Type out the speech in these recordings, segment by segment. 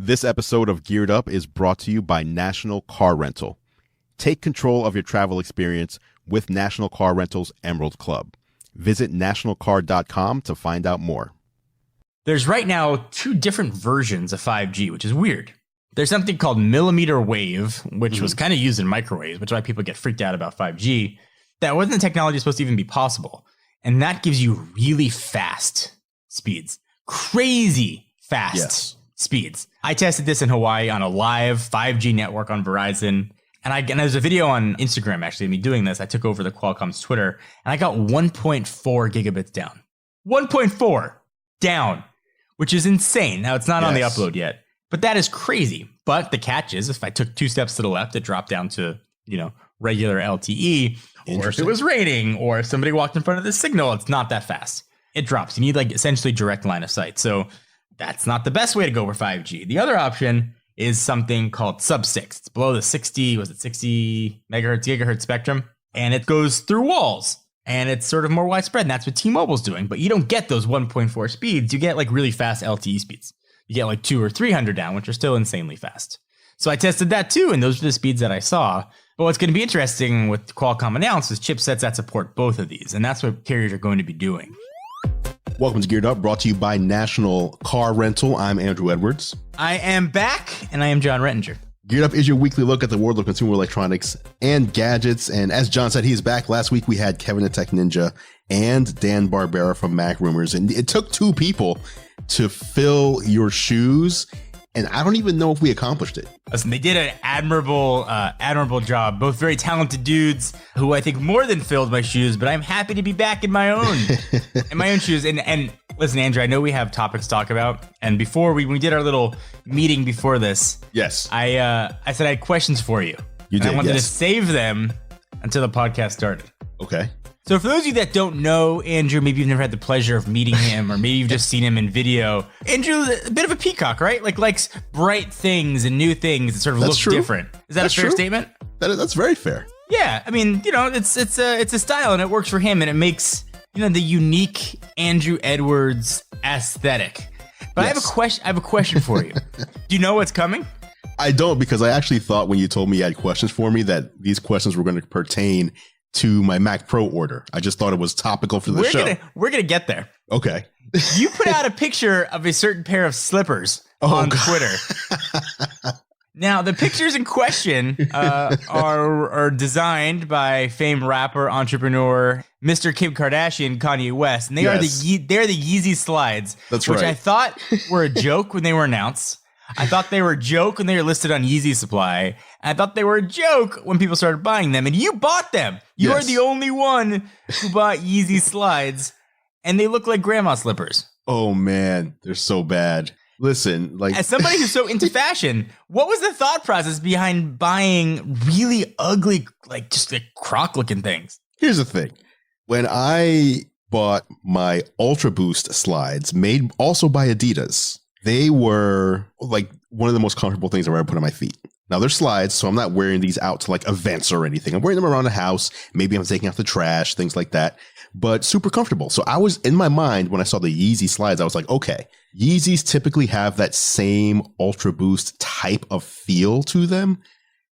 This episode of Geared Up is brought to you by National Car Rental. Take control of your travel experience with National Car Rental's Emerald Club. Visit nationalcar.com to find out more. There's right now two different versions of 5G, which is weird. There's something called millimeter wave, which was kind of used in microwaves, which is why people get freaked out about 5G. That wasn't the technology supposed to even be possible. And that gives you really fast speeds. Crazy fast speeds. I tested this in Hawaii on a live 5G network on Verizon. And there's a video on Instagram, actually, of me doing this. I took over the Qualcomm's Twitter, and I got 1.4 gigabits down. 1.4 down, which is insane. Now, it's not on the upload yet, but that is crazy. But the catch is, if I took 2 steps to the left, it dropped down to, regular LTE. Or if it was raining, or if somebody walked in front of the signal, it's not that fast. It drops. You need essentially direct line of sight. So that's not the best way to go for 5G. The other option is something called sub-6. It's below the 60 megahertz, gigahertz spectrum. And it goes through walls. And it's sort of more widespread. And that's what T-Mobile's doing. But you don't get those 1.4 speeds. You get really fast LTE speeds. You get 200 or 300 down, which are still insanely fast. So I tested that too. And those are the speeds that I saw. But what's going to be interesting with Qualcomm announced is chipsets that support both of these. And that's what carriers are going to be doing. Welcome to Geared Up, brought to you by National Car Rental. I'm Andru Edwards. I am back, and I am John Rettinger. Geared Up is your weekly look at the world of consumer electronics and gadgets. And as John said, he's back. Last week, we had Kevin the Tech Ninja and Dan Barbera from Mac Rumors. And it took 2 people to fill your shoes. And I don't even know if we accomplished it. Listen, they did an admirable job. Both very talented dudes who I think more than filled my shoes, but I'm happy to be back in my own shoes. And listen, Andrew, I know we have topics to talk about. And before when we did our little meeting before this, yes, I said I had questions for you. You did. I wanted to save them until the podcast started. Okay. So for those of you that don't know Andrew, maybe you've never had the pleasure of meeting him, or maybe you've just seen him in video. Andrew's a bit of a peacock, right? Likes bright things and new things that sort of look different. Is that a fair statement? That's very fair. Yeah, I mean, it's a style and it works for him, and it makes the unique Andru Edwards aesthetic. But yes. I have a question for you. Do you know what's coming? I don't, because I actually thought when you told me you had questions for me that these questions were going to pertain to my Mac Pro order. I just thought it was topical for the show. We're gonna get there. Okay. You put out a picture of a certain pair of slippers on Twitter. Now, the pictures in question are designed by famed rapper, entrepreneur, Mr. Kim Kardashian, Kanye West, and they're the Yeezy slides. That's right. Which I thought were a joke when they were announced. I thought they were a joke when they were listed on Yeezy Supply. I thought they were a joke when people started buying them. And you bought them. You are the only one who bought Yeezy slides. And they look like grandma slippers. Oh, man. They're so bad. Listen, as somebody who's so into fashion, what was the thought process behind buying really ugly, just croc looking things? Here's the thing. When I bought my Ultra Boost slides, made also by Adidas, they were one of the most comfortable things I've ever put on my feet. Now they're slides, so I'm not wearing these out to events or anything. I'm wearing them around the house. Maybe I'm taking out the trash, things like that, but super comfortable. So I was in my mind when I saw the Yeezy slides, I was like, okay, Yeezys typically have that same Ultra Boost type of feel to them.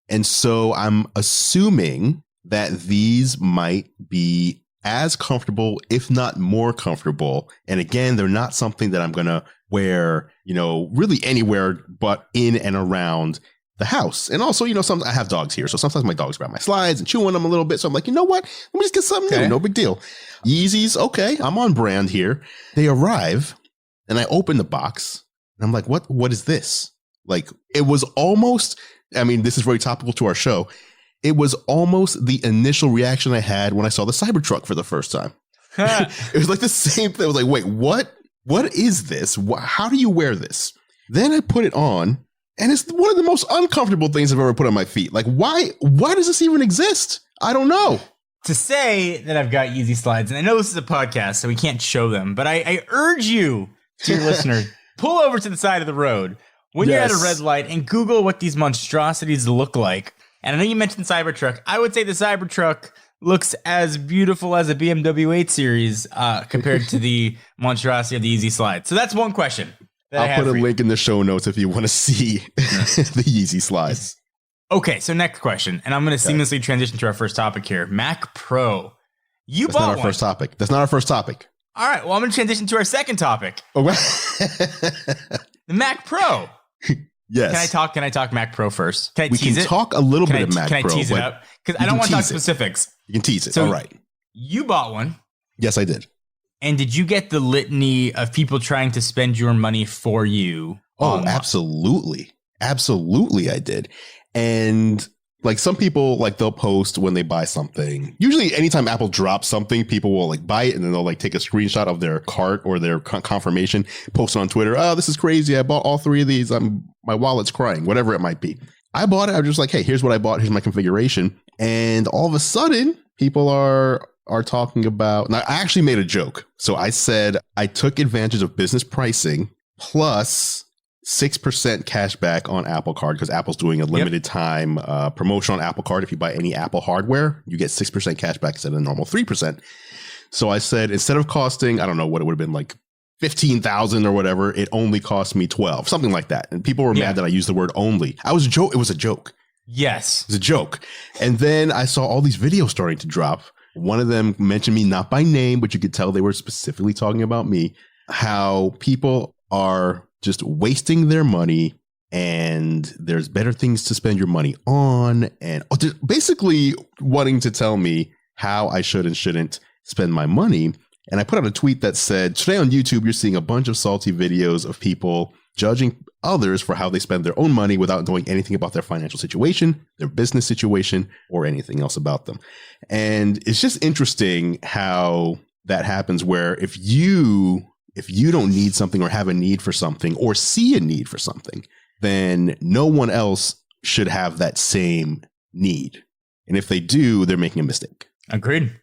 And so I'm assuming that these might be as comfortable, if not more comfortable. And again, they're not something that I'm going to wear, really anywhere but in and around the house. And also, I have dogs here. So sometimes my dogs grab my slides and chew on them a little bit. So I'm like, you know what? Let me just get something new. No big deal. Yeezys. Okay. I'm on brand here. They arrive and I open the box and I'm like, what is this? It was almost, this is very topical to our show. It was almost the initial reaction I had when I saw the Cybertruck for the first time. It was the same thing. I was like, wait, what? What is this? How do you wear this? Then I put it on, and it's one of the most uncomfortable things I've ever put on my feet. Why does this even exist? I don't know. To say that I've got Yeezy slides, and I know this is a podcast, so we can't show them, but I urge you, to your listener, pull over to the side of the road when you're at a red light and Google what these monstrosities look like. And I know you mentioned Cybertruck. I would say the Cybertruck looks as beautiful as a BMW 8 Series compared to the monstrosity of the Yeezy slide. So that's one question. I'll put a link in the show notes if you want to see the Yeezy slides. Okay, so next question, and I'm going to seamlessly transition to our first topic here. Mac Pro. That's bought not our first topic. That's not our first topic. All right, well, I'm going to transition to our second topic. Oh, the Mac Pro. Yes. Can I talk Mac Pro first? Can I tease it? We can talk a little bit of Mac Pro. Can I tease it up? Because I don't want to talk specifics. You can tease it. So all right. You bought one. Yes, I did. And did you get the litany of people trying to spend your money for you? Oh, absolutely. Absolutely, I did. And like some people, like they'll post when they buy something. Usually anytime Apple drops something, people will like buy it and then they'll like take a screenshot of their cart or their confirmation, post it on Twitter. Oh, this is crazy. I bought all 3 of these. My wallet's crying, whatever it might be. I bought it. I was just like, hey, here's what I bought. Here's my configuration. And all of a sudden, people are talking about. Now, I actually made a joke. So I said I took advantage of business pricing plus 6% cash back on Apple Card because Apple's doing a limited time promotion on Apple Card. If you buy any Apple hardware, you get 6% cash back instead of normal 3%. So I said instead of costing, I don't know what it would have been like 15,000 or whatever, it only cost me 12, something like that. And people were mad that I used the word only. It was a joke. Yes. It was a joke. And then I saw all these videos starting to drop. One of them mentioned me not by name, but you could tell they were specifically talking about me, how people are just wasting their money and there's better things to spend your money on, and basically wanting to tell me how I should and shouldn't spend my money. And I put out a tweet that said, today on YouTube, you're seeing a bunch of salty videos of people judging others for how they spend their own money without knowing anything about their financial situation, their business situation, or anything else about them. And it's just interesting how that happens, where if you don't need something or have a need for something or see a need for something, then no one else should have that same need. And if they do, they're making a mistake. Agreed.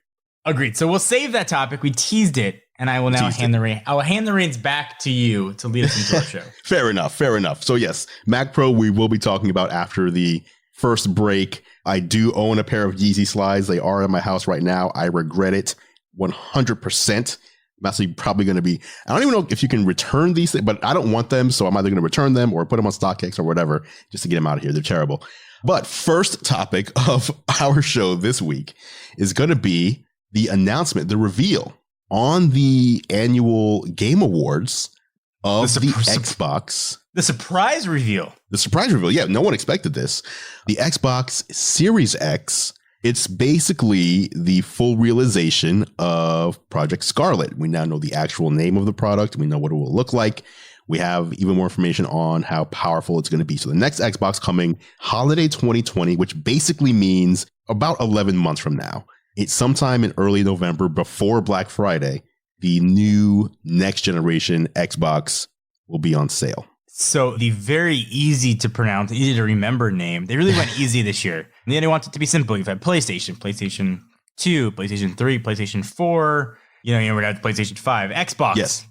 So we'll save that topic. We teased it, and I will now I will hand the reins back to you to lead us into our show. Fair enough. So yes, Mac Pro we will be talking about after the first break. I do own a pair of Yeezy slides. They are in my house right now. I regret it 100%. I'm actually probably going to be, I don't even know if you can return these things, but I don't want them. So I'm either going to return them or put them on StockX or whatever, just to get them out of here. They're terrible. But first topic of our show this week is going to be the announcement, the reveal on the annual Game Awards of the Xbox. The surprise reveal. Yeah, no one expected this. The Xbox Series X. It's basically the full realization of Project Scarlet. We now know the actual name of the product. We know what it will look like. We have even more information on how powerful it's going to be. So the next Xbox coming holiday 2020, which basically means about 11 months from now. It's sometime in early November before Black Friday. The new next generation Xbox will be on sale. So the very easy to pronounce, easy to remember name, they really went easy this year. And they want it to be simple. You've had PlayStation 2, PlayStation 3, PlayStation 4, you're going to have PlayStation 5, Xbox. Yes.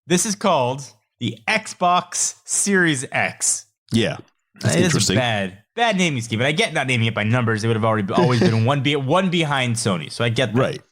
This is called the Xbox Series X. Yeah. That's interesting. Bad naming scheme. But I get not naming it by numbers. It would have always been one behind Sony. So I get that. Right.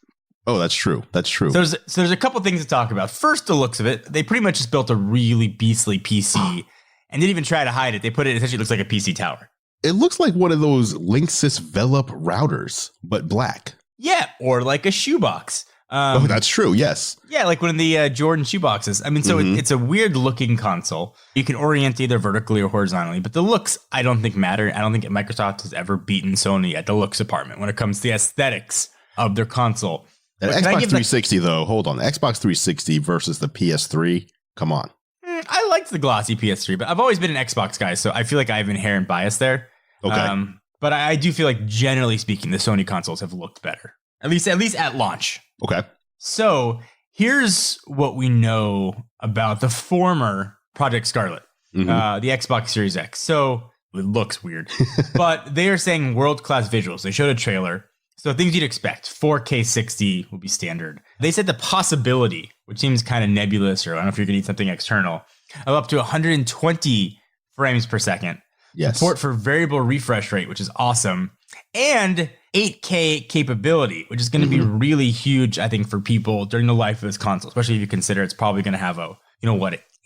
Oh, that's true. So there's a couple things to talk about. First, the looks of it. They pretty much just built a really beastly PC and didn't even try to hide it. They put it essentially looks like a PC tower. It looks like one of those Linksys Velop routers, but black. Yeah, or like a shoebox. That's true. Yes. Yeah, like one of the Jordan shoeboxes. I mean, so it's a weird looking console. You can orient either vertically or horizontally, but the looks I don't think matter. I don't think Microsoft has ever beaten Sony at the looks department when it comes to the aesthetics of their console. That Xbox 360 though, hold on. The Xbox 360 versus the PS3. Come on. I liked the glossy PS3, but I've always been an Xbox guy, so I feel like I have inherent bias there. Okay. But I do feel like generally speaking, the Sony consoles have looked better. At least at launch. Okay. So here's what we know about the former Project Scarlet, the Xbox Series X. So it looks weird, but they are saying world-class visuals. They showed a trailer. So things you'd expect, 4K 60 will be standard. They said the possibility, which seems kind of nebulous, or I don't know if you're going to need something external, of up to 120 frames per second. Yes. Support for variable refresh rate, which is awesome. And 8K capability, which is going to be really huge, I think, for people during the life of this console, especially if you consider it's probably going to have a,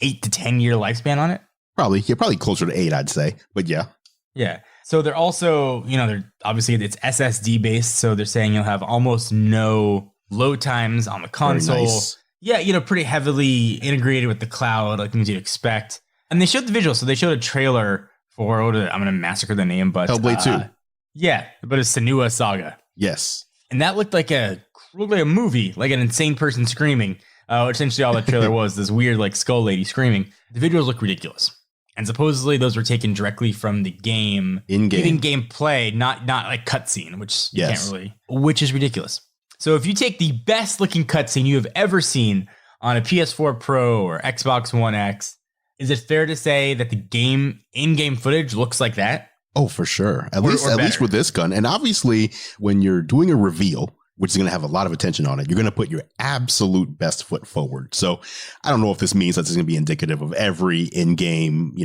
8 to 10 year lifespan on it. Probably closer to 8, I'd say. But yeah. Yeah. So they're also, they're obviously it's SSD based. So they're saying you'll have almost no load times on the console. Very nice. Yeah, pretty heavily integrated with the cloud, like things you'd expect. And they showed the visual. So they showed a trailer for, I'm going to massacre the name, but Hellblade 2. Yeah, but it's Senua Saga. Yes. And that looked like a movie, like an insane person screaming. Essentially all the trailer was, this weird like skull lady screaming. The visuals look ridiculous. And supposedly those were taken directly from the game. In-game. Even gameplay, not like cutscene, which you can't really, which is ridiculous. So if you take the best looking cutscene you have ever seen on a PS4 Pro or Xbox One X, is it fair to say that the in-game footage looks like that? Oh, for sure. At least with this gun. And obviously, when you're doing a reveal, which is going to have a lot of attention on it, you're going to put your absolute best foot forward. So I don't know if this means that it's going to be indicative of every in-game,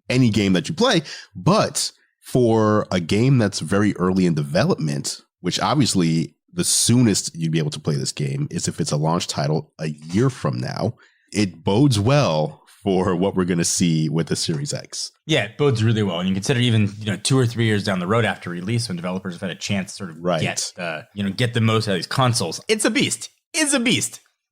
any game that you play. But for a game that's very early in development, which obviously the soonest you'd be able to play this game is if it's a launch title a year from now, it bodes well for what we're going to see with the Series X. Yeah, it bodes really well. And you consider even, 2 or 3 years down the road after release, when developers have had a chance to sort of get the most out of these consoles. It's a beast.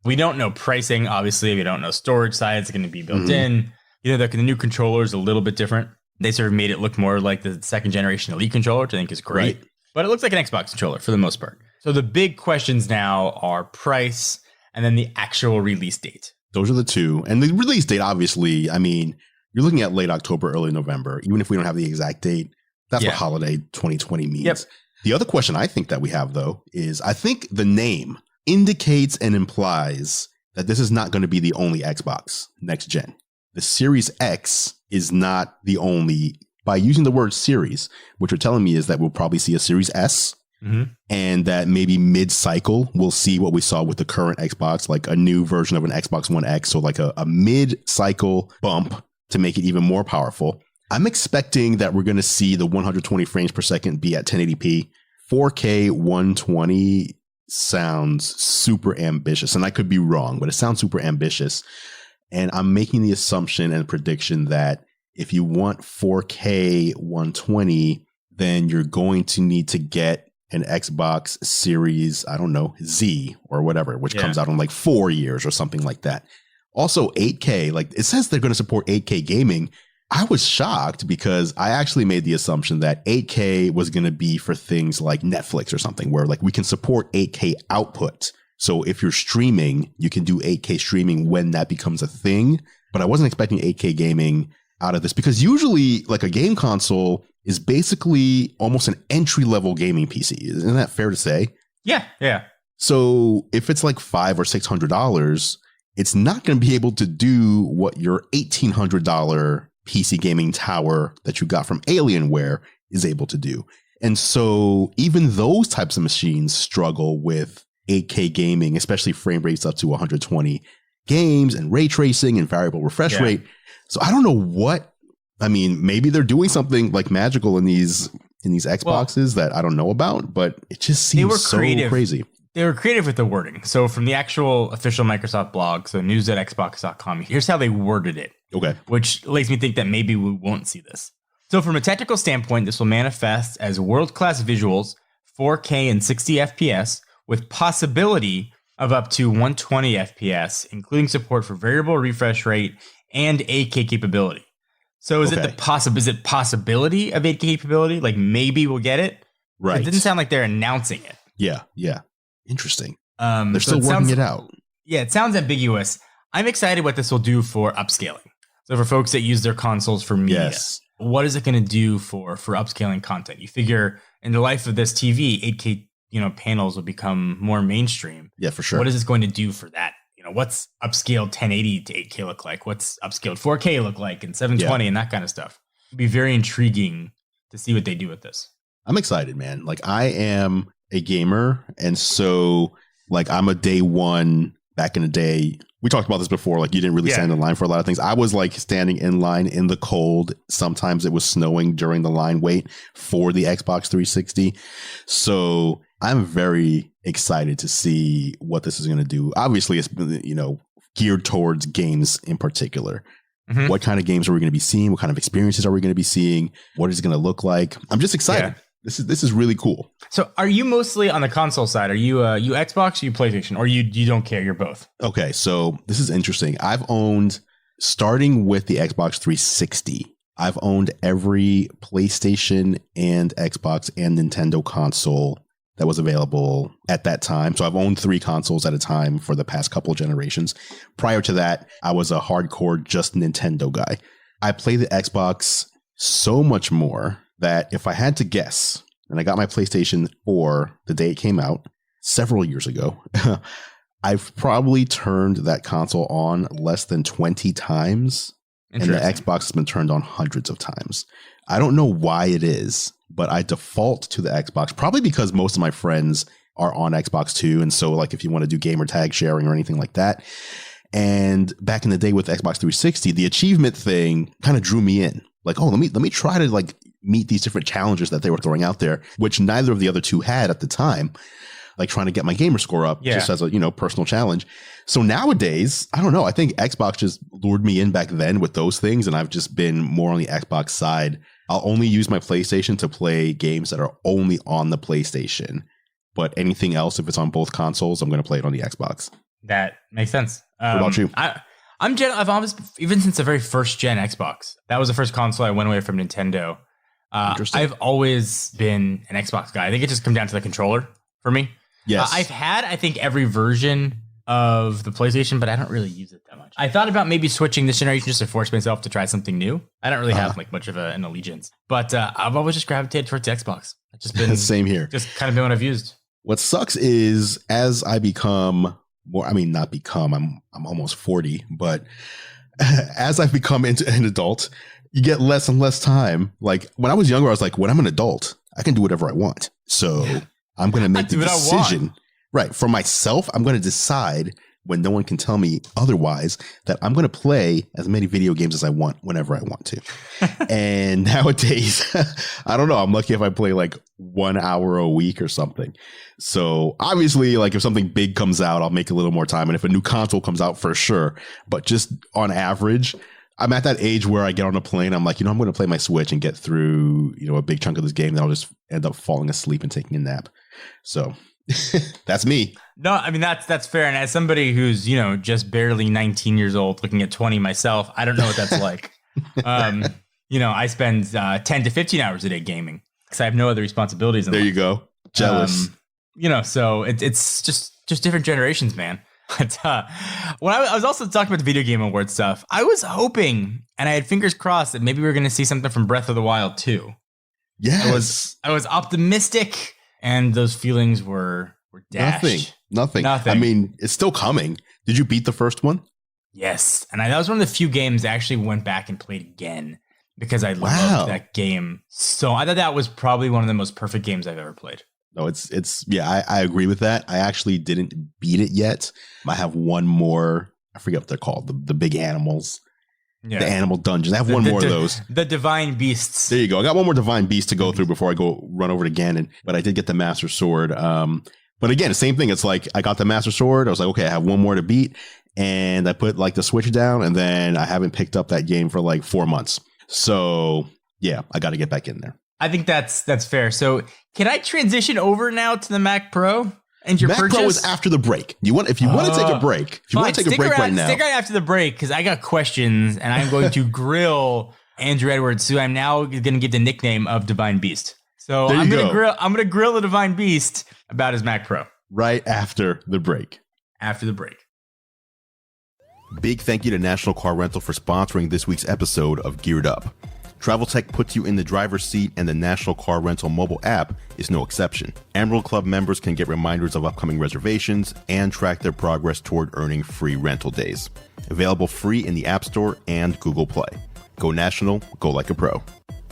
We don't know pricing, obviously. We don't know storage size. It's going to be built in. The new controller is a little bit different. They sort of made it look more like the second generation Elite controller, which I think is great. Right. But it looks like an Xbox controller for the most part. So the big questions now are price and then the actual release date. Those are the two. And the release date, obviously, I mean, you're looking at late October, early November. Even if we don't have the exact date, that's what holiday 2020 means. Yep. The other question I think that we have, though, is I think the name indicates and implies that this is not going to be the only Xbox next gen. The Series X is not the only. By using the word series, what you're telling me is that we'll probably see a Series S. And that maybe mid-cycle, we'll see what we saw with the current Xbox, like a new version of an Xbox One X. So like a mid-cycle bump to make it even more powerful. I'm expecting that we're going to see the 120 frames per second be at 1080p. 4K 120 sounds super ambitious. And I could be wrong, but it sounds super ambitious. And I'm making the assumption and prediction that if you want 4K 120, then you're going to need to get an Xbox Series, I don't know, Z or whatever, which comes out in like 4 years or something like that. Also 8K, like it says they're going to support 8K gaming. I was shocked because I actually made the assumption that 8K was going to be for things like Netflix or something where like we can support 8K output. So if you're streaming, you can do 8K streaming when that becomes a thing. But I wasn't expecting 8K gaming out of this because usually like a game console is basically almost an entry-level gaming PC. Isn't that fair to say? Yeah. So if it's like $500 or $600, it's not going to be able to do what your $1,800 PC gaming tower that you got from Alienware is able to do. And so even those types of machines struggle with 8K gaming, especially frame rates up to 120 games and ray tracing and variable refresh rate. So I don't know what. I mean, maybe they're doing something like magical in these Xboxes that I don't know about, but it just seems so crazy. They were creative with the wording. So from the actual official Microsoft blog, so news.xbox.com, here's how they worded it. Okay. Which makes me think that maybe we won't see this. So from a technical standpoint, this will manifest as world-class visuals, 4K and 60 FPS, with possibility of up to 120 FPS, including support for variable refresh rate and 8K capability. So is it possibility of 8K capability? Like maybe we'll get it? Right. It didn't sound like they're announcing it. Yeah. Interesting. They're still working it out. Yeah, it sounds ambiguous. I'm excited what this will do for upscaling. So for folks that use their consoles for media, what is it going to do for upscaling content? You figure in the life of this TV, 8K panels will become more mainstream. Yeah, for sure. What is this going to do for that? What's upscaled 1080 to 8K look like? What's upscaled 4K look like and 720 and that kind of stuff? It'd be very intriguing to see what they do with this. I'm excited, man. Like I am a gamer. And so like I'm a day one back in the day. We talked about this before. Like you didn't really stand in line for a lot of things. I was like standing in line in the cold. Sometimes it was snowing during the line wait for the Xbox 360. So I'm very excited to see what this is going to do. Obviously, it's geared towards games in particular. Mhm. What kind of games are we going to be seeing? What kind of experiences are we going to be seeing? What is it going to look like? I'm just excited. Yeah. This is really cool. So are you mostly on the console side? Are you you Xbox or you PlayStation? Or you don't care? You're both? Okay, so this is interesting. I've owned, starting with the Xbox 360, I've owned every PlayStation and Xbox and Nintendo console that was available at that time. So I've owned 3 consoles at a time for the past couple of generations. Prior to that, I was a hardcore just Nintendo guy. I play the Xbox so much more that if I had to guess, and I got my PlayStation 4 the day it came out several years ago, I've probably turned that console on less than 20 times, and the Xbox has been turned on hundreds of times. I don't know why it is, but I default to the Xbox, probably because most of my friends are on Xbox too. And so like if you want to do gamer tag sharing or anything like that. And back in the day with Xbox 360, the achievement thing kind of drew me in. Like, oh, let me try to like meet these different challenges that they were throwing out there, which neither of the other two had at the time. Like trying to get my gamer score up just as a, personal challenge. So nowadays, I don't know. I think Xbox just lured me in back then with those things. And I've just been more on the Xbox side. I'll only use my PlayStation to play games that are only on the PlayStation. But anything else, if it's on both consoles, I'm going to play it on the Xbox. That makes sense. What about you? I've always, even since the very first gen Xbox, that was the first console I went away from Nintendo. I've always been an Xbox guy. I think it just comes down to the controller for me. Yes. I've had, I think, every version of the PlayStation, but I don't really use it that much. I thought about maybe switching this generation just to force myself to try something new. I don't really have like much of an allegiance, but I've always just gravitated towards Xbox. I've just been same here. Just kind of been what I've used. What sucks is as I become more, not become, I'm almost 40, but as I've become an adult, you get less and less time. Like when I was younger, I was like, when I'm an adult, I can do whatever I want. So I'm going to make the decision, right? For myself, I'm going to decide when no one can tell me otherwise that I'm going to play as many video games as I want whenever I want to. And nowadays, I don't know. I'm lucky if I play like 1 hour a week or something. So obviously, like if something big comes out, I'll make a little more time. And if a new console comes out, for sure. But just on average, I'm at that age where I get on a plane. I'm like, I'm going to play my Switch and get through, a big chunk of this game. Then I'll just end up falling asleep and taking a nap. So that's me. No, I mean, that's fair. And as somebody who's, just barely 19 years old looking at 20 myself, I don't know what that's like. I spend 10 to 15 hours a day gaming because I have no other responsibilities. There you go. Jealous. So it's just different generations, man. But when I was also talking about the Video Game Awards stuff, I was hoping, and I had fingers crossed that maybe we were going to see something from Breath of the Wild 2. Yes. I was optimistic, and those feelings were dashed. Nothing. I mean, it's still coming. Did you beat the first one? Yes. And that was one of the few games I actually went back and played again because I loved that game. So I thought that was probably one of the most perfect games I've ever played. No, I agree with that. I actually didn't beat it yet. I have one more. I forget what they're called. The big animals. Yeah. The animal dungeons. I have one more of those. The divine beasts. There you go. I got one more divine beast to go through before I go run over to Ganon. But I did get the Master Sword. But again, the same thing. It's like I got the Master Sword. I was like, okay, I have one more to beat. And I put like the Switch down. And then I haven't picked up that game for like 4 months. So yeah, I got to get back in there. I think that's fair. So can I transition over now to the Mac Pro and your Mac purchase? Pro is after the break. If you want to take a break, right now, stick around after the break because I got questions and I'm going to grill Andru Edwards, who I'm now going to give the nickname of Divine Beast. So I'm going to grill the Divine Beast about his Mac Pro right after the break. After the break. Big thank you to National Car Rental for sponsoring this week's episode of Geared Up. Travel Tech puts you in the driver's seat, and the National Car Rental mobile app is no exception. Emerald Club members can get reminders of upcoming reservations and track their progress toward earning free rental days. Available free in the App Store and Google Play. Go national, go like a pro.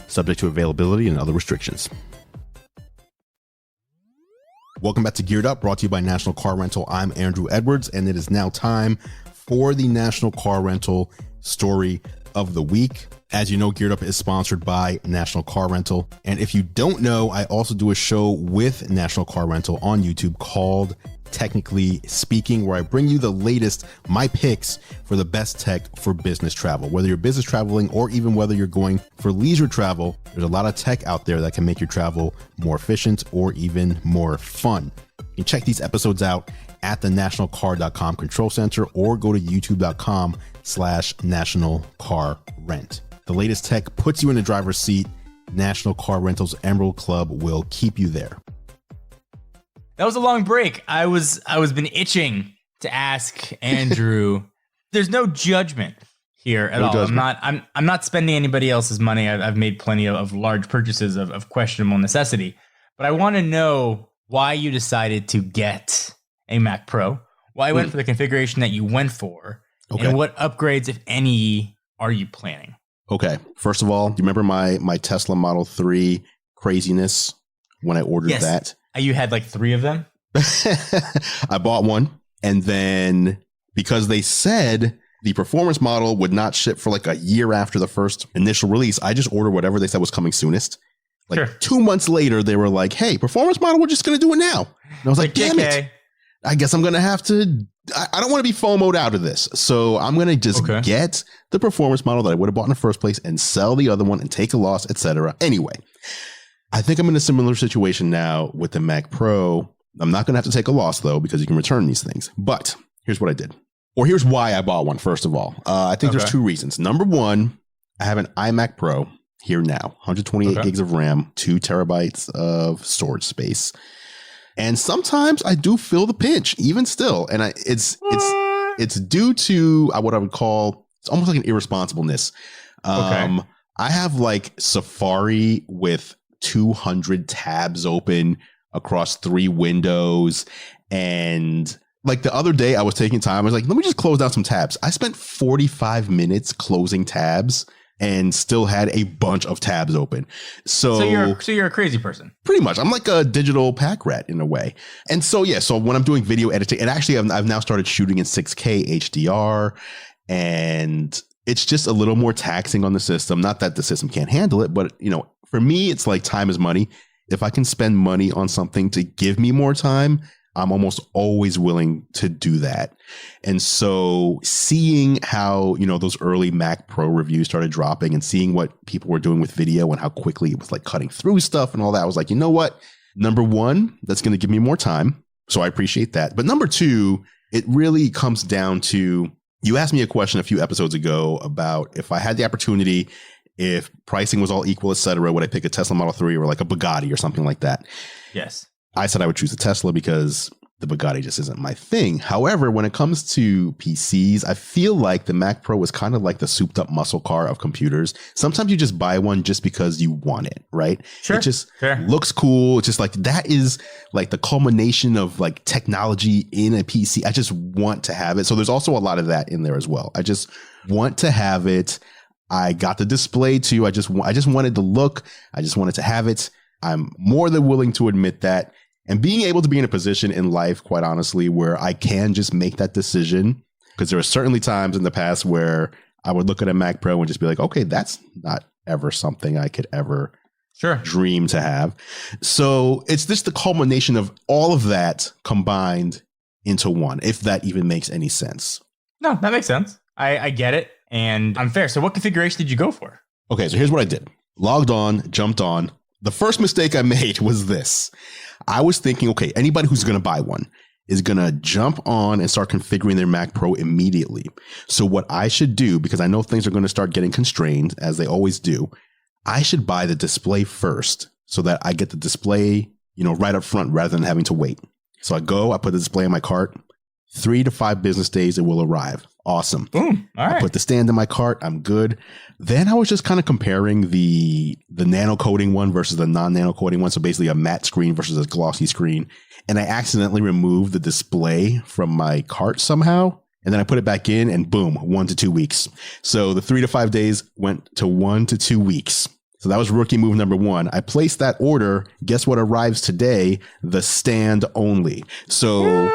Subject to availability and other restrictions. Welcome back to Geared Up, brought to you by National Car Rental. I'm Andru Edwards, and it is now time for the National Car Rental story of the week. As you know, Geared Up is sponsored by National Car Rental. And if you don't know, I also do a show with National Car Rental on YouTube called Technically Speaking, where I bring you the latest, my picks for the best tech for business travel. Whether you're business traveling or even whether you're going for leisure travel, there's a lot of tech out there that can make your travel more efficient or even more fun. You can check these episodes out at the nationalcar.com control center or go to youtube.com/National Car Rent. The latest tech puts you in the driver's seat. National Car Rental's Emerald Club will keep you there. That was a long break. I was been itching to ask Andrew. There's no judgment here at all. Judgment. I'm not spending anybody else's money. I've made plenty of large purchases of questionable necessity. But I want to know why you decided to get a Mac Pro, why you went for the configuration that you went for, and what upgrades, if any, are you planning? Okay. First of all, do you remember my Tesla Model 3 craziness when I ordered that? You had like 3 of them? I bought one, and then because they said the performance model would not ship for like a year after the first initial release, I just ordered whatever they said was coming soonest. Like 2 months later, they were like, hey, performance model, we're just going to do it now. And I was like, damn it. I guess I'm going to have to, I don't want to be FOMO'd out of this. So I'm going to just get the performance model that I would have bought in the first place and sell the other one and take a loss, etc. Anyway, I think I'm in a similar situation now with the Mac Pro. I'm not going to have to take a loss though, because you can return these things. But here's what I did, or here's why I bought one. First of all, I think there's 2 reasons. Number one, I have an iMac Pro here now, 128 gigs of RAM, 2 terabytes of storage space. And sometimes I do feel the pinch, even still. And it's due to what I would call, it's almost like an irresponsibleness. I have like Safari with 200 tabs open across 3 windows. And like the other day I was taking time, I was like, let me just close down some tabs. I spent 45 minutes closing tabs and still had a bunch of tabs open. So you're a crazy person. Pretty much. I'm like a digital pack rat in a way. And so, so when I'm doing video editing, and actually I've now started shooting in 6K HDR, and it's just a little more taxing on the system. Not that the system can't handle it, but for me, it's like time is money. If I can spend money on something to give me more time, I'm almost always willing to do that. And so seeing how, those early Mac Pro reviews started dropping and seeing what people were doing with video and how quickly it was like cutting through stuff and all that, I was like, you know what? Number one, that's going to give me more time. So I appreciate that. But number 2, it really comes down to, you asked me a question a few episodes ago about if I had the opportunity, if pricing was all equal, et cetera, would I pick a Tesla Model 3 or like a Bugatti or something like that? Yes. I said I would choose the Tesla because the Bugatti just isn't my thing. However, when it comes to PCs, I feel like the Mac Pro is kind of like the souped up muscle car of computers. Sometimes you just buy one just because you want it, right? Sure. It just looks cool. It's just like, that is like the culmination of like technology in a PC. I just want to have it. So there's also a lot of that in there as well. I just want to have it. I got the display too. I just wanted the look. I just wanted to have it. I'm more than willing to admit that. And being able to be in a position in life, quite honestly, where I can just make that decision, because there are certainly times in the past where I would look at a Mac Pro and just be like, okay, that's not ever something I could ever dream to have. So it's just the culmination of all of that combined into one, if that even makes any sense. No, that makes sense. I get it. And I'm fair. So what configuration did you go for? Okay, so here's what I did. Logged on, jumped on. The first mistake I made was this. I was thinking, okay, anybody who's going to buy one is going to jump on and start configuring their Mac Pro immediately. So what I should do, because I know things are going to start getting constrained, as they always do, I should buy the display first so that I get the display, right up front rather than having to wait. So I put the display in my cart. 3 to 5 business days, it will arrive. Awesome. Boom. All right. I put the stand in my cart. I'm good. Then I was just kind of comparing the nano coating one versus the non-nano coating one. So basically a matte screen versus a glossy screen. And I accidentally removed the display from my cart somehow. And then I put it back in and boom, 1 to 2 weeks. So the 3 to 5 days went to 1 to 2 weeks. So that was rookie move number 1. I placed that order. Guess what arrives today? The stand only. So,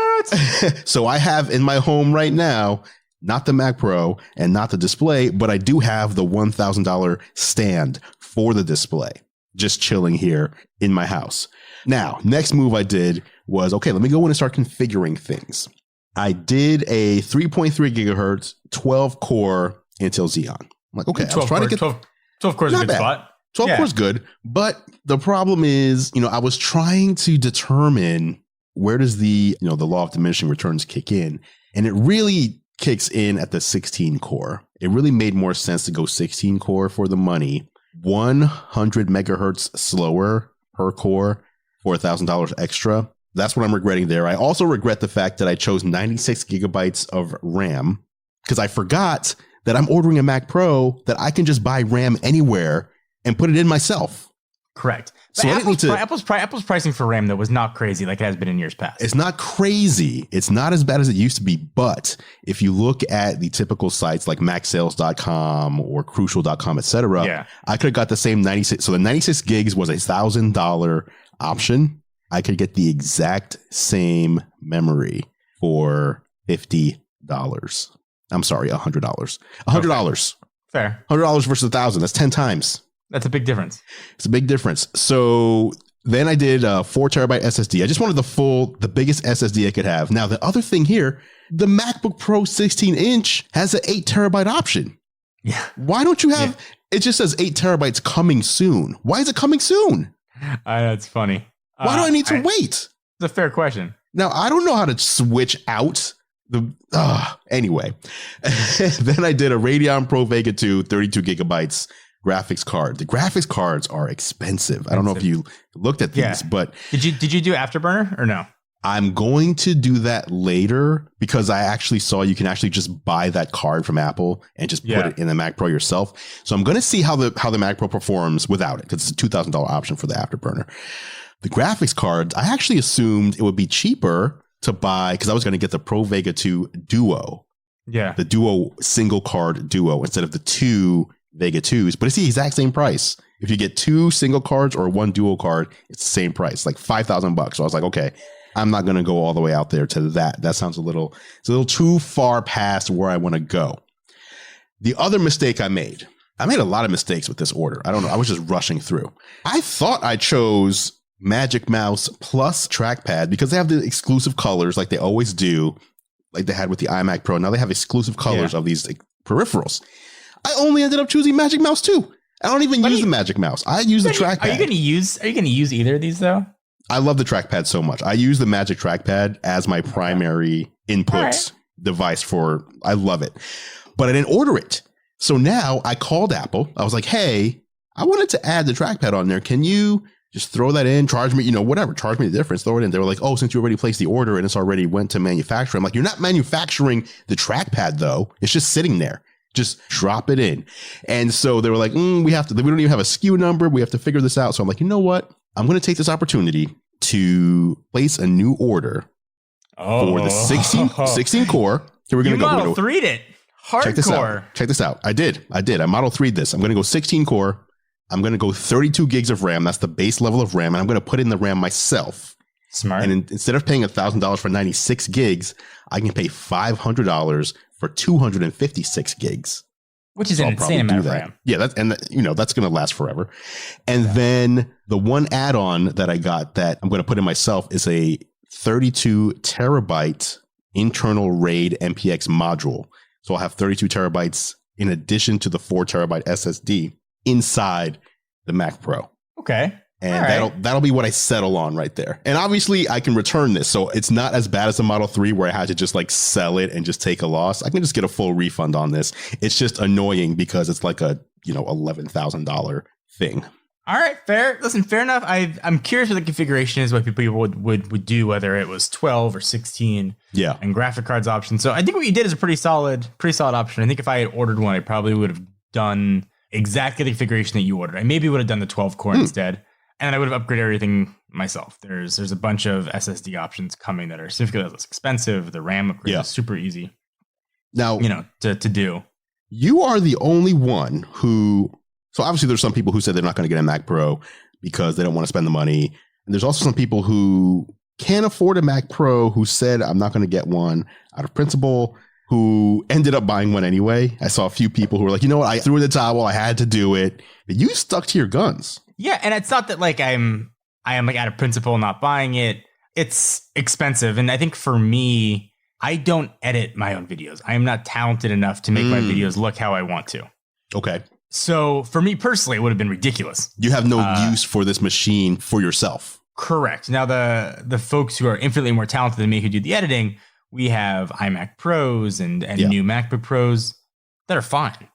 so I have in my home right now not the Mac Pro and not the display, but I do have the $1,000 stand for the display, just chilling here in my house. Now, next move I did was, okay, let me go in and start configuring things. I did a 3.3 gigahertz, 12 core Intel Xeon. I'm like, okay, I was trying to get 12 core is a good spot. 12 core is good, but the problem is, I was trying to determine where does the law of diminishing returns kick in, and it really kicks in at the 16 core. It really made more sense to go 16 core for the money, 100 megahertz slower per core for $1,000 extra. That's what I'm regretting there. I also regret the fact that I chose 96 gigabytes of RAM because I forgot that I'm ordering a Mac Pro that I can just buy RAM anywhere and put it in myself. Correct. But So Apple's pricing for RAM, though, was not crazy like it has been in years past. It's not crazy. It's not as bad as it used to be. But if you look at the typical sites like MacSales.com or Crucial.com, etc., I could have got the same 96. So the 96 gigs was $1,000 option. I could get the exact same memory for $50. I'm sorry, $100. $100. Fair. $100 versus $1,000. That's 10 times. That's a big difference. It's a big difference. So then I did a 4 terabyte SSD. I just wanted the biggest SSD I could have. Now, the other thing here, the MacBook Pro 16-inch has an 8 terabyte option. Yeah. Why don't you have, it just says 8 terabytes coming soon. Why is it coming soon? That's funny. Why do I need to wait? It's a fair question. Now, I don't know how to switch out anyway. Then I did a Radeon Pro Vega 2 32 gigabytes graphics card. The graphics cards are expensive. I don't know if you looked at these, but did you do Afterburner or no? I'm going to do that later because I actually saw you can actually just buy that card from Apple and just put it in the Mac Pro yourself. So I'm going to see how the Mac Pro performs without it because it's a $2,000 option for the Afterburner. The graphics cards, I actually assumed it would be cheaper to buy because I was going to get the Pro Vega 2 Duo. Yeah. The Duo single card Duo instead of the 2 Vega 2s, but it's the exact same price. If you get 2 single cards or 1 duo card, it's the same price, like $5,000. So I was like, okay, I'm not going to go all the way out there to that. That sounds it's a little too far past where I want to go. The other mistake I made a lot of mistakes with this order. I don't know. I was just rushing through. I thought I chose Magic Mouse plus trackpad because they have the exclusive colors like they always do, like they had with the iMac Pro. Now they have exclusive colors of these peripherals. I only ended up choosing Magic Mouse too. I don't even use the Magic Mouse. I use the trackpad. Are you going to use either of these though? I love the trackpad so much. I use the Magic Trackpad as my primary input device I love it. But I didn't order it. So now I called Apple. I was like, hey, I wanted to add the trackpad on there. Can you just throw that in, charge me, whatever, charge me the difference, throw it in. They were like, oh, since you already placed the order and it's already went to manufacturer. I'm like, you're not manufacturing the trackpad though. It's just sitting there. Just drop it in. And so they were like, we don't even have a SKU number. We have to figure this out. So I'm like, you know what? I'm going to take this opportunity to place a new order for the 16 core. Here we're going to go. Model 3'd it. Hardcore. Check this out. I did. I Model 3'd this. I'm going to go 16 core. I'm going to go 32 gigs of RAM. That's the base level of RAM. And I'm going to put in the RAM myself. Smart. And instead of paying $1,000 for 96 gigs, I can pay $500 for 256 gigs. Which is an insane amount of RAM. Yeah, that's going to last forever. And then the one add-on that I got that I'm going to put in myself is a 32 terabyte internal RAID MPX module. So I'll have 32 terabytes in addition to the 4 terabyte SSD inside the Mac Pro. Okay. And that'll be what I settle on right there. And obviously I can return this. So it's not as bad as the Model 3 where I had to just like sell it and just take a loss. I can just get a full refund on this. It's just annoying because it's like a, $11,000 thing. All right, fair. Listen, fair enough. I'm curious what the configuration is, what people would do, whether it was 12 or 16. Yeah. And graphic cards option. So I think what you did is a pretty solid option. I think if I had ordered one, I probably would have done exactly the configuration that you ordered. I maybe would have done the 12 core instead. And I would have upgraded everything myself. There's a bunch of SSD options coming that are significantly less expensive. The RAM upgrade is super easy. Now, to do. You are the only one who. So obviously, there's some people who said they're not going to get a Mac Pro because they don't want to spend the money, and there's also some people who can't afford a Mac Pro who said I'm not going to get one out of principle. who ended up buying one anyway. I saw a few people who were like, you know what? I threw in the towel. I had to do it. But you stuck to your guns. Yeah. And it's not that like I am like out of principle not buying it. It's expensive. And I think for me, I don't edit my own videos. I am not talented enough to make my videos look how I want to. Okay. So for me personally, it would have been ridiculous. You have no use for this machine for yourself. Correct. Now, the folks who are infinitely more talented than me who do the editing, we have iMac Pros and new MacBook Pros that are fine.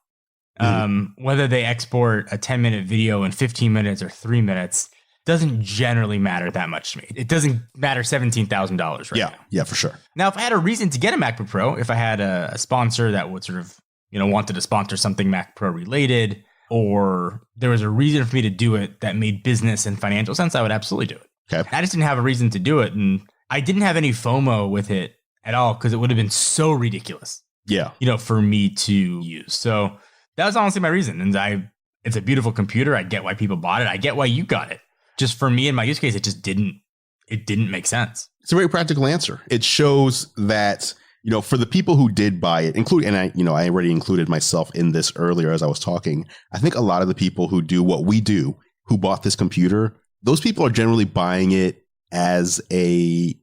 Whether they export a 10-minute video in 15 minutes or 3 minutes doesn't generally matter that much to me. It doesn't matter $17,000 right now. Yeah, for sure. Now, if I had a reason to get a MacBook Pro, if I had a sponsor that would sort of, wanted to sponsor something Mac Pro related, or there was a reason for me to do it that made business and financial sense, I would absolutely do it. Okay. I just didn't have a reason to do it. And I didn't have any FOMO with it at all because it would have been so ridiculous. Yeah. For me to use. So that was honestly my reason. And it's a beautiful computer. I get why people bought it. I get why you got it. Just for me and my use case, it didn't make sense. It's a very practical answer. It shows that, for the people who did buy it, and I already included myself in this earlier as I was talking. I think a lot of the people who do what we do, who bought this computer, those people are generally buying it as an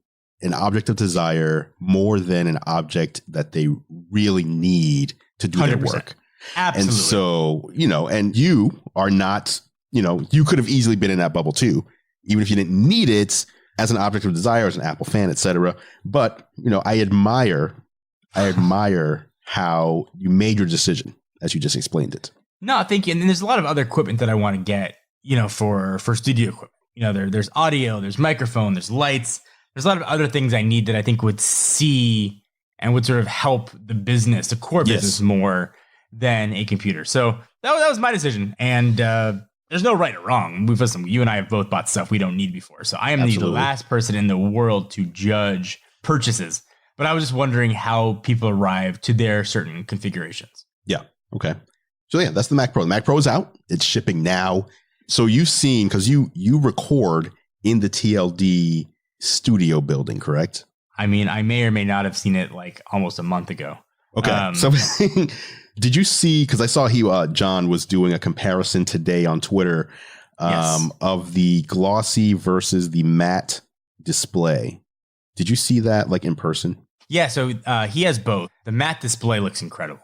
object of desire more than an object that they really need to do 100%. Their work. Absolutely. And so, and you are not, you could have easily been in that bubble too, even if you didn't need it as an object of desire, as an Apple fan, etc. But, I admire how you made your decision as you just explained it. No, thank you. And then there's a lot of other equipment that I want to get, for studio equipment. There's audio, there's microphone, there's lights. There's a lot of other things I need that I think would see and would sort of help the business, the core business more than a computer. So that was my decision. And there's no right or wrong. You and I have both bought stuff we don't need before. So I am the last person in the world to judge purchases. But I was just wondering how people arrive to their certain configurations. Yeah. Okay. So yeah, that's the Mac Pro. The Mac Pro is out. It's shipping now. So you've seen, because you record in the TLD studio building, correct? I mean, I may or may not have seen it like almost a month ago. Okay. So did you see, because I saw John was doing a comparison today on Twitter of the glossy versus the matte display. Did you see that like in person? Yeah. So he has both. The matte display looks incredible.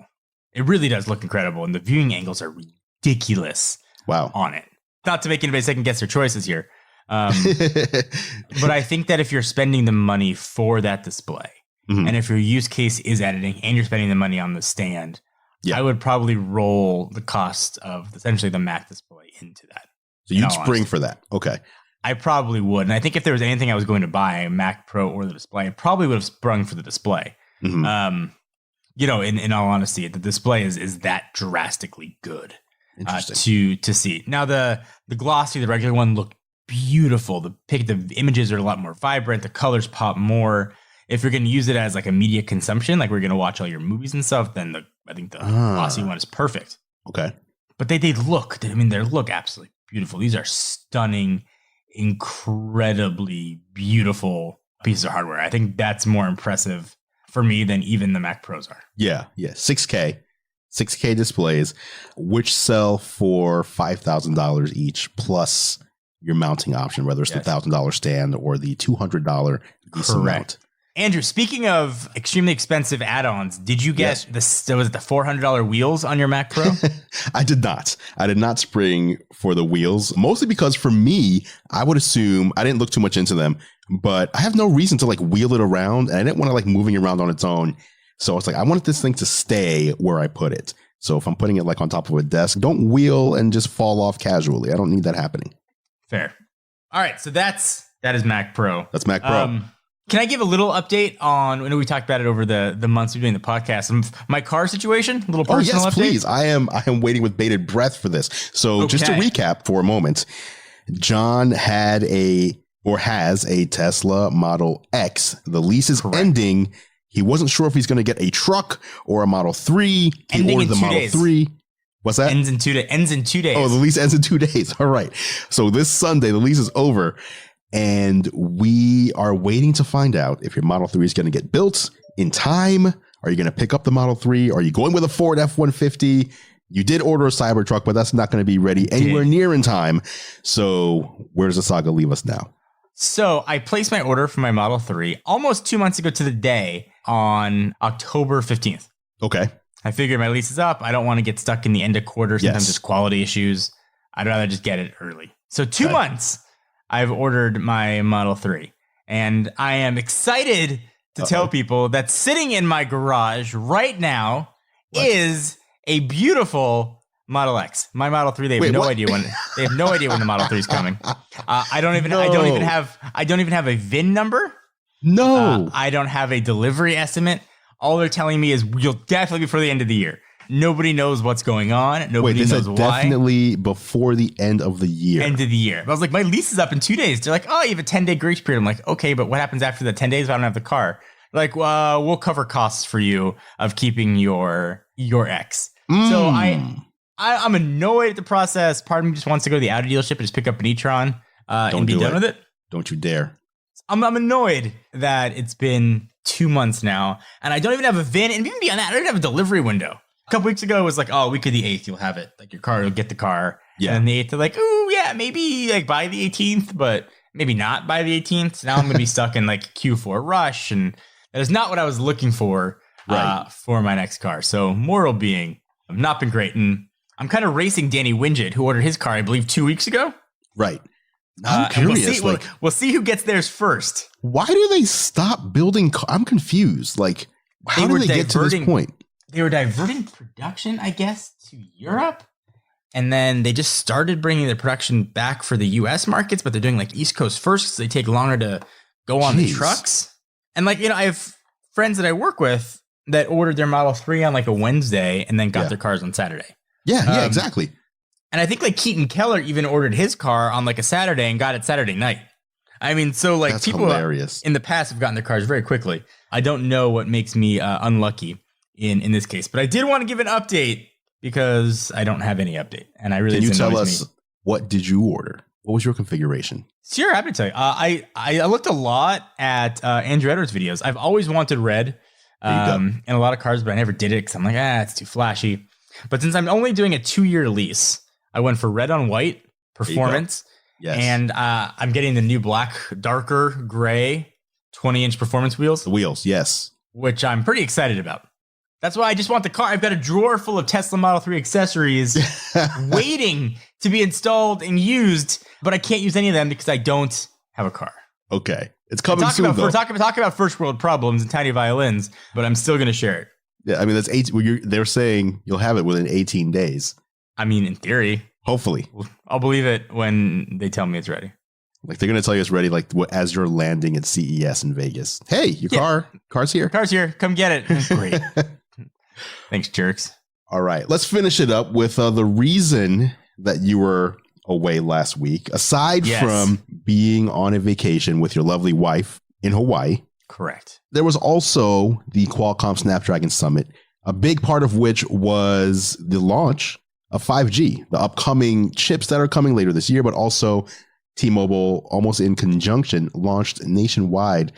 It really does look incredible. And the viewing angles are ridiculous. Wow. On it. Not to make anybody second guess their choices here. But I think that if you're spending the money for that display, and if your use case is editing and you're spending the money on the stand, I would probably roll the cost of essentially the Mac display into that. So you'd spring for that. Okay. I probably would. And I think if there was anything I was going to buy, a Mac Pro or the display, I probably would have sprung for the display. In all honesty, the display is that drastically good to see. Now the glossy, the regular one looked beautiful. The images are a lot more vibrant. The colors pop more. If you're going to use it as like a media consumption, like we're going to watch all your movies and stuff, then I think the glossy one is perfect. Okay. But they look absolutely beautiful. These are stunning, incredibly beautiful pieces of hardware. I think that's more impressive for me than even the Mac Pros are. Yeah. 6K displays, which sell for $5,000 each plus your mounting option, whether it's the $1,000 stand or the $200 decent mount. Andrew, speaking of extremely expensive add-ons, did you get was it the $400 wheels on your Mac Pro? I did not. I did not spring for the wheels, mostly because for me, I would assume, I didn't look too much into them, but I have no reason to like wheel it around, and I didn't want to like moving around on its own. So it's like, I wanted this thing to stay where I put it. So if I'm putting it like on top of a desk, don't wheel and just fall off casually. I don't need that happening. Fair. All right. So that is Mac Pro. That's Mac Pro. Can I give a little update on, I know we talked about it over the months we've been doing the podcast, my car situation, a little personal update? Please. I am waiting with bated breath for this. So just to recap for a moment, John has a Tesla Model X. The lease is ending. He wasn't sure if he's going to get a truck or a Model 3. He ordered the Model 3. What's that? Ends in 2 days. Oh, the lease ends in 2 days. All right. So this Sunday, the lease is over. And we are waiting to find out if your Model 3 is going to get built in time. Are you going to pick up the Model 3? Are you going with a Ford F-150? You did order a Cybertruck, but that's not going to be ready anywhere near in time. So where does the saga leave us now? So I placed my order for my Model 3 almost 2 months ago to the day on October 15th. Okay. I figured my lease is up. I don't want to get stuck in the end of quarter. Sometimes there's quality issues. I'd rather just get it early. So 2 months I've ordered my Model 3. And I am excited to tell people that sitting in my garage right now is a beautiful Model X. My Model 3, they have no idea when the Model 3 is coming. I don't even have a VIN number. No. I don't have a delivery estimate. All they're telling me is you'll definitely be before the end of the year. Nobody knows what's going on. Nobody knows why. Definitely before the end of the year. End of the year. But I was like, my lease is up in 2 days. They're like, oh, you have a 10-day grace period. I'm like, okay, but what happens after the 10 days if I don't have the car? Like, we'll cover costs for you of keeping your X. So I'm annoyed at the process. Part of me just wants to go to the Audi dealership and just pick up an e-tron and be done with it. Don't you dare. I'm annoyed that it's been 2 months now, and I don't even have a VIN. And even beyond that, I don't even have a delivery window. A couple weeks ago, it was like, oh, week of the 8th, you'll have it. Like, your car, you'll get the car. Yeah. And then the 8th, they're like, ooh, yeah, maybe like by the 18th, but maybe not by the 18th. So now I'm going to be stuck in like Q4 rush, and that is not what I was looking for for my next car. So moral being, I've not been great. And I'm kind of racing Danny Winget, who ordered his car, I believe, 2 weeks ago. Right. I'm curious. We'll see who gets theirs first. Why do they stop building? I'm confused. Like, how did they get to this point? They were diverting production, I guess, to Europe. And then they just started bringing their production back for the U.S. markets, but they're doing like East Coast first because they take longer to go on the trucks. And like, I have friends that I work with that ordered their Model 3 on like a Wednesday and then got their cars on Saturday. Yeah, exactly. And I think like Keaton Keller even ordered his car on like a Saturday and got it Saturday night. I mean, so like that's people hilarious. In the past have gotten their cars very quickly. I don't know what makes me unlucky in this case, but I did want to give an update because I don't have any update. And I really, can you tell us what did you order? What was your configuration? Sure, happy to tell you. I looked a lot at Andru Edwards videos. I've always wanted red in a lot of cars, but I never did it because I'm like, it's too flashy. But since I'm only doing a 2-year lease, I went for red on white performance. Yes. And I'm getting the new black, darker gray 20-inch performance wheels. The wheels, yes. Which I'm pretty excited about. That's why I just want the car. I've got a drawer full of Tesla Model 3 accessories waiting to be installed and used, but I can't use any of them because I don't have a car. Okay. It's coming soon, though. We're talking about first world problems and tiny violins, but I'm still going to share it. Yeah, I mean, that's 8. They're saying you'll have it within 18 days. I mean, in theory. Hopefully. I'll believe it when they tell me it's ready. Like, they're going to tell you it's ready, like, as you're landing at CES in Vegas. Hey, car's here. Car's here. Come get it. Great. Thanks, jerks. All right. Let's finish it up with the reason that you were away last week, aside from being on a vacation with your lovely wife in Hawaii. Correct. There was also the Qualcomm Snapdragon Summit, a big part of which was the launch of 5G, the upcoming chips that are coming later this year, but also T-Mobile, almost in conjunction, launched nationwide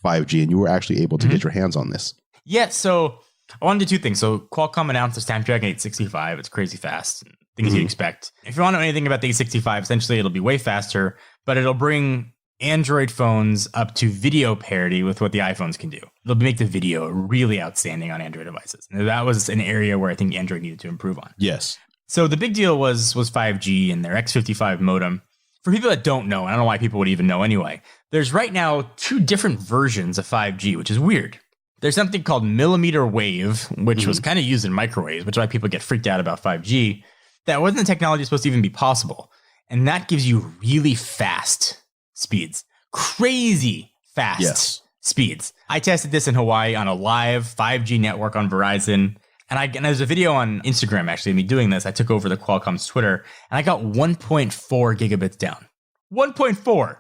5G, and you were actually able to get your hands on this. Yeah, so I want to do two things. So Qualcomm announced the Snapdragon 865. It's crazy fast. Things you'd expect. If you want to know anything about the 865, essentially it'll be way faster, but it'll bring Android phones up to video parity with what the iPhones can do. It'll make the video really outstanding on Android devices. And that was an area where I think Android needed to improve on. Yes. So the big deal was 5G and their X55 modem. For people that don't know, and I don't know why people would even know anyway, there's right now 2 different versions of 5G, which is weird. There's something called millimeter wave, which was kind of used in microwaves, which is why people get freaked out about 5G. That wasn't the technology supposed to even be possible. And that gives you really fast speeds, crazy fast speeds. I tested this in Hawaii on a live 5G network on Verizon. And there's a video on Instagram, actually, of me doing this. I took over the Qualcomm's Twitter, and I got 1.4 gigabits down. 1.4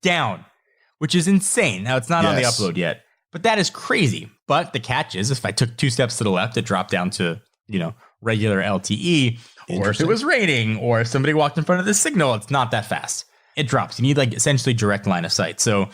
down, which is insane. Now, it's not on the upload yet, but that is crazy. But the catch is, if I took 2 steps to the left, it dropped down to, regular LTE. Or if it was raining, or if somebody walked in front of the signal, it's not that fast. It drops. You need, essentially direct line of sight. So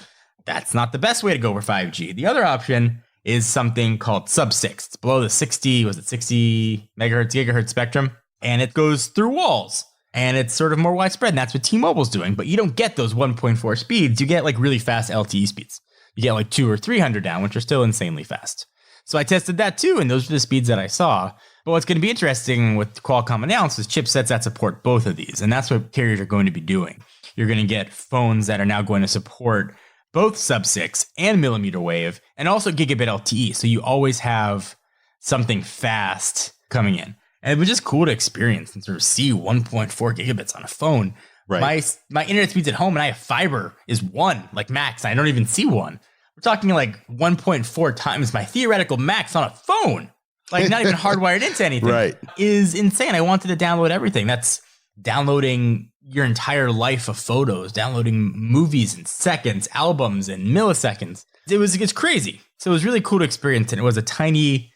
that's not the best way to go for 5G. The other option is something called sub-6. It's below the 60 megahertz, gigahertz spectrum, and it goes through walls. And it's sort of more widespread, and that's what T-Mobile's doing. But you don't get those 1.4 speeds. You get like really fast LTE speeds. You get like 200 or 300 down, which are still insanely fast. So I tested that too, and those are the speeds that I saw. But what's going to be interesting with Qualcomm announced is chipsets that support both of these. And that's what carriers are going to be doing. You're going to get phones that are now going to support both sub-6 and millimeter wave, and also gigabit LTE. So you always have something fast coming in. And it was just cool to experience and sort of see 1.4 gigabits on a phone. Right. My internet speeds at home, and I have fiber, is 1, like max. I don't even see 1. We're talking like 1.4 times my theoretical max on a phone. Like not even hardwired into anything. Right. Is insane. I wanted to download everything. That's downloading your entire life of photos, downloading movies in seconds, albums in milliseconds. It's crazy. So it was really cool to experience, and it was a tiny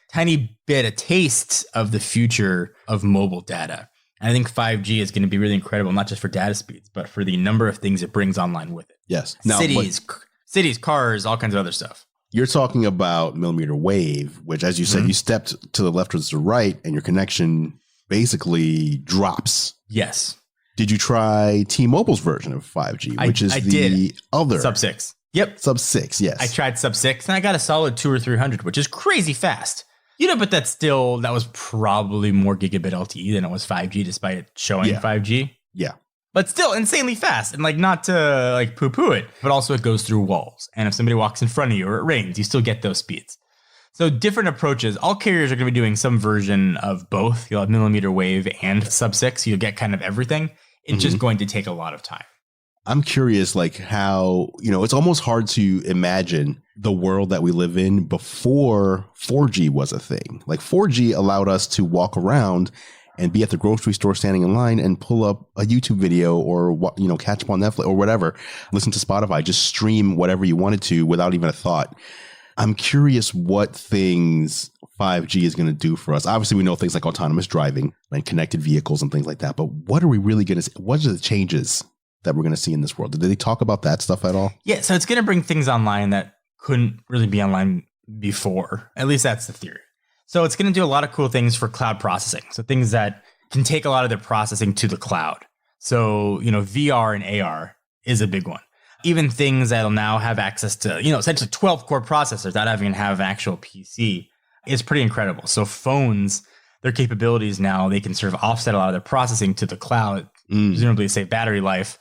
bit, a taste of the future of mobile data. And I think 5G is going to be really incredible, not just for data speeds, but for the number of things it brings online with it. Yes. Now, cities, cars, all kinds of other stuff. You're talking about millimeter wave, which, as you said, you stepped to the left or to the right, and your connection basically drops. Yes. Did you try T-Mobile's version of 5G, which is the other sub-6? Yep. Sub-6, yes. I tried sub-6, and I got a solid 200 or 300, which is crazy fast. But that was probably more gigabit LTE than it was 5G, despite it showing 5G. Yeah. But still insanely fast, and like not to like poo-poo it, but also it goes through walls. And if somebody walks in front of you or it rains, you still get those speeds. So different approaches. All carriers are going to be doing some version of both. You'll have millimeter wave and sub-6. You'll get kind of everything. It's just going to take a lot of time. I'm curious, like how, it's almost hard to imagine the world that we live in before 4G was a thing. Like 4G allowed us to walk around and be at the grocery store standing in line and pull up a YouTube video or, catch up on Netflix or whatever, listen to Spotify, just stream whatever you wanted to without even a thought. I'm curious what things 5G is going to do for us. Obviously, we know things like autonomous driving and connected vehicles and things like that. But what are we really going to see? What are the changes that we're going to see in this world? Did they talk about that stuff at all? Yeah, so it's going to bring things online that couldn't really be online before. At least that's the theory. So it's going to do a lot of cool things for cloud processing. So things that can take a lot of their processing to the cloud. So, VR and AR is a big one. Even things that'll now have access to, essentially 12 core processors without having to have an actual PC is pretty incredible. So phones, their capabilities now, they can sort of offset a lot of their processing to the cloud, presumably save battery life,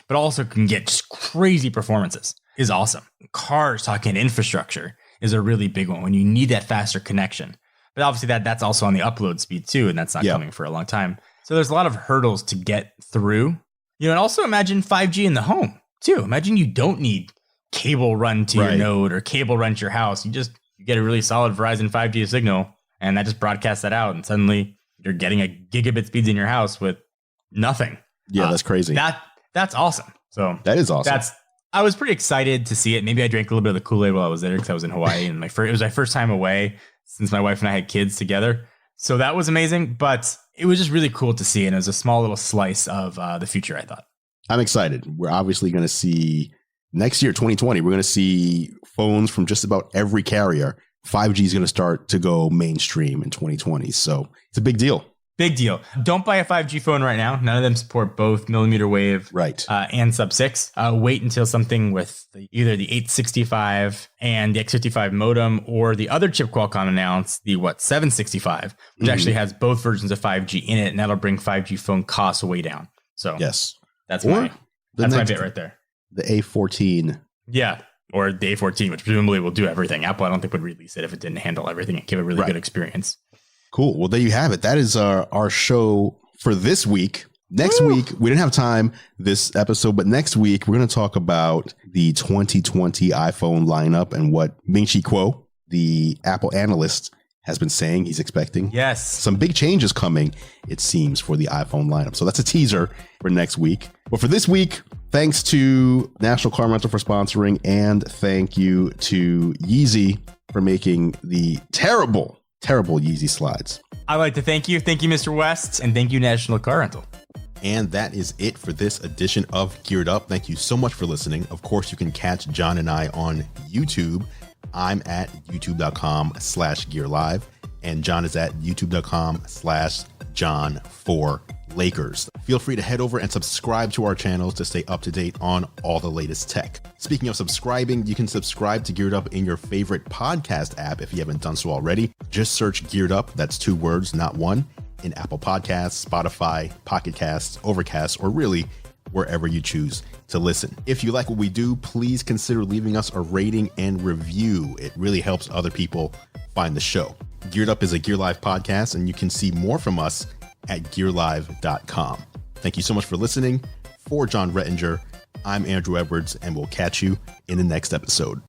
but also can get just crazy performances. Is awesome. Cars, talking infrastructure, is a really big one when you need that faster connection. But obviously that's also on the upload speed too, and that's not coming for a long time. So there's a lot of hurdles to get through. And also imagine 5G in the home too. Imagine you don't need cable run to your node or cable run to your house. You get a really solid Verizon 5G signal, and that just broadcasts that out, and suddenly you're getting a gigabit speeds in your house with nothing. Yeah, that's crazy. That's awesome. So that is awesome. I was pretty excited to see it. Maybe I drank a little bit of the Kool-Aid while I was there because I was in Hawaii, and it was my first time away since my wife and I had kids together. So that was amazing, but it was just really cool to see, and it was a small little slice of the future, I thought. I'm excited. We're obviously going to see next year, 2020, we're going to see phones from just about every carrier. 5G is going to start to go mainstream in 2020. So it's a big deal. Big deal. Don't buy a 5G phone right now. None of them support both millimeter wave and sub-6. Wait until something with either the 865 and the X55 modem, or the other chip Qualcomm announced, the 765, which actually has both versions of 5G in it, and that'll bring 5G phone costs way down. So yes, that's my bit right there. The A14. Yeah, or the A14, which presumably will do everything. Apple, I don't think, would release it if it didn't handle everything and give a really good experience. Cool. Well, there you have it. That is our show for this week. Next week, we didn't have time this episode, but next week, we're going to talk about the 2020 iPhone lineup and what Ming-Chi Kuo, the Apple analyst, has been saying he's expecting. Yes. Some big changes coming, it seems, for the iPhone lineup. So that's a teaser for next week. But for this week, thanks to National Car Rental for sponsoring, and thank you to Yeezy for making the terrible Yeezy slides. I'd like to thank you. Thank you, Mr. West. And thank you, National Car Rental. And that is it for this edition of Geared Up. Thank you so much for listening. Of course, you can catch John and I on YouTube. I'm at youtube.com/gearlive, and John is at youtube.com/John4Lakers. Feel free to head over and subscribe to our channels to stay up to date on all the latest tech. Speaking of subscribing, you can subscribe to Geared Up in your favorite podcast app if you haven't done so already. Just search Geared Up, that's 2 words, not one, in Apple Podcasts, Spotify, Pocket Casts, Overcast, or really wherever you choose to listen. If you like what we do, please consider leaving us a rating and review. It really helps other people find the show. Geared Up is a Gear Live podcast, and you can see more from us at gearlive.com. Thank you so much for listening. For John Rettinger, I'm Andru Edwards, and we'll catch you in the next episode.